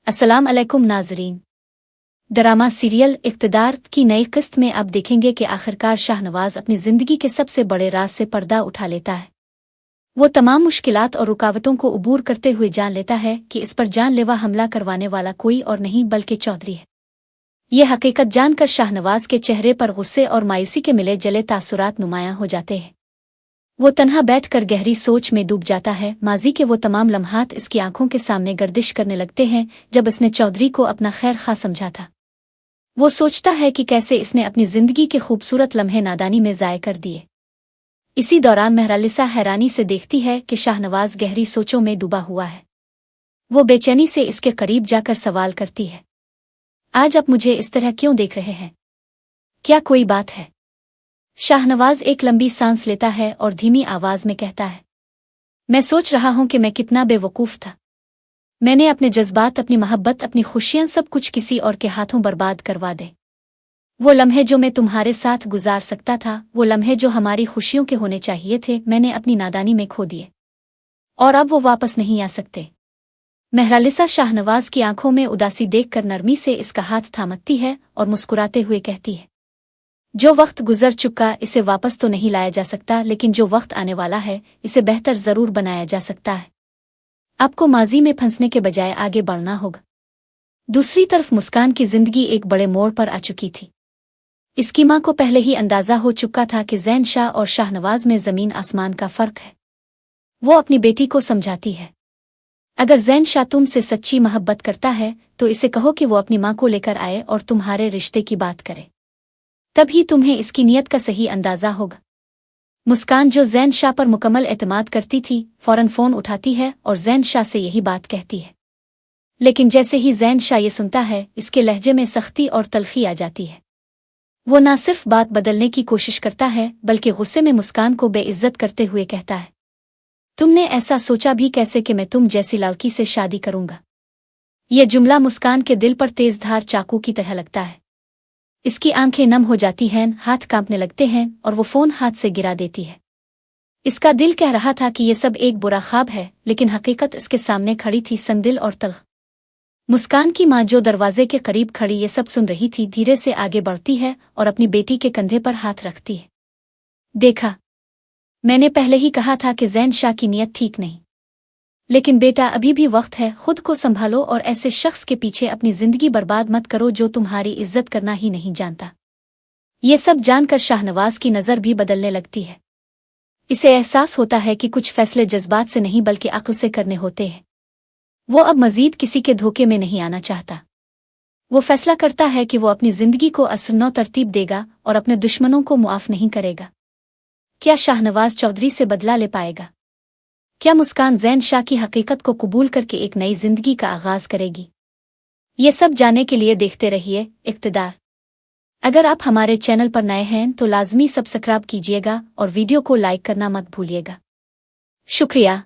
अस्सलाम अलैकुम नाजरीन। ड्रामा सीरियल इक़्तिदार की नई किस्त में अब देखेंगे कि आखिरकार शाहनवाज अपनी ज़िंदगी के सबसे बड़े राज से पर्दा उठा लेता है। वो तमाम मुश्किलात और रुकावटों को अबूर करते हुए जान लेता है कि इस पर जानलेवा हमला करवाने वाला कोई और नहीं बल्कि चौधरी है। ये हकीकत जानकर शाहनवाज के चेहरे पर गुस्से और मायूसी के मिले जले तासुरात नुमायां हो जाते हैं। वो तन्हा बैठकर गहरी सोच में डूब जाता है। माजी के वो तमाम लम्हात इसकी आंखों के सामने गर्दिश करने लगते हैं जब इसने चौधरी को अपना खैर खा समझा था। वो सोचता है कि कैसे इसने अपनी जिंदगी के खूबसूरत लम्हे नादानी में ज़ाय कर दिए। इसी दौरान मेहरालिसा हैरानी से देखती है कि शाहनवाज गहरी सोचों में डूबा हुआ है। वो बेचैनी से इसके करीब जाकर सवाल करती है, आज आप मुझे इस तरह क्यों देख रहे हैं? क्या कोई बात है? शाहनवाज एक लंबी सांस लेता है और धीमी आवाज में कहता है, मैं सोच रहा हूं कि मैं कितना बेवकूफ था। मैंने अपने जज्बात, अपनी मोहब्बत, अपनी खुशियां सब कुछ किसी और के हाथों बर्बाद करवा दे। वो लम्हे जो मैं तुम्हारे साथ गुजार सकता था, वो लम्हे जो हमारी खुशियों के होने चाहिए थे, मैंने अपनी नादानी में खो दिए और अब वो वापस नहीं आ सकते। मेहरालिसा शाहनवाज की आंखों में उदासी देखकर नरमी से इसका हाथ थामती है और मुस्कुराते हुए कहती है, जो वक्त गुजर चुका इसे वापस तो नहीं लाया जा सकता, लेकिन जो वक्त आने वाला है इसे बेहतर जरूर बनाया जा सकता है। आपको माजी में फंसने के बजाय आगे बढ़ना होगा। दूसरी तरफ मुस्कान की जिंदगी एक बड़े मोड़ पर आ चुकी थी। इसकी मां को पहले ही अंदाजा हो चुका था कि ज़ैन शाह और शाहनवाज में जमीन आसमान का फर्क है। वो अपनी बेटी को समझाती है, अगर ज़ैन शाह तुमसे सच्ची मोहब्बत करता है तो इसे कहो कि वो अपनी मां को लेकर आए और तुम्हारे रिश्ते की बात करे, तभी तुम्हें इसकी नीयत का सही अंदाजा होगा। मुस्कान, जो ज़ैन शाह पर मुकम्मल एतमाद करती थी, फौरन फ़ोन उठाती है और ज़ैन शाह से यही बात कहती है। लेकिन जैसे ही ज़ैन शाह ये सुनता है, इसके लहजे में सख्ती और तलखी आ जाती है। वो ना सिर्फ बात बदलने की कोशिश करता है बल्कि गुस्से में मुस्कान को बेइज्जत करते हुए कहता है, तुमने ऐसा सोचा भी कैसे कि मैं तुम जैसी लड़की से शादी करूंगा? यह जुमला मुस्कान के दिल पर तेजधार चाकू की तरह लगता है। इसकी आंखें नम हो जाती हैं, हाथ कांपने लगते हैं और वो फोन हाथ से गिरा देती है। इसका दिल कह रहा था कि ये सब एक बुरा ख्वाब है, लेकिन हकीकत इसके सामने खड़ी थी, संदिल और तल्ख। मुस्कान की मां, जो दरवाजे के करीब खड़ी ये सब सुन रही थी, धीरे से आगे बढ़ती है और अपनी बेटी के कंधे पर हाथ रखती है। देखा, मैंने पहले ही कहा था कि ज़ैन शाह की नीयत ठीक नहीं। लेकिन बेटा, अभी भी वक्त है, खुद को संभालो और ऐसे शख्स के पीछे अपनी जिंदगी बर्बाद मत करो जो तुम्हारी इज्जत करना ही नहीं जानता। ये सब जानकर शाहनवाज की नज़र भी बदलने लगती है। इसे एहसास होता है कि कुछ फैसले जज्बात से नहीं बल्कि अक्ल से करने होते हैं। वो अब मजीद किसी के धोखे में नहीं आना चाहता। वो फैसला करता है कि वो अपनी जिंदगी को असरनो तरतीब देगा और अपने दुश्मनों को मुआफ नहीं करेगा। क्या शाहनवाज चौधरी से बदला ले पाएगा? क्या मुस्कान ज़ैन शाह की हकीकत को कबूल करके एक नई जिंदगी का आगाज करेगी? ये सब जानने के लिए देखते रहिए इक़्तिदार। अगर आप हमारे चैनल पर नए हैं तो लाजमी सब्सक्राइब कीजिएगा और वीडियो को लाइक करना मत भूलिएगा। शुक्रिया।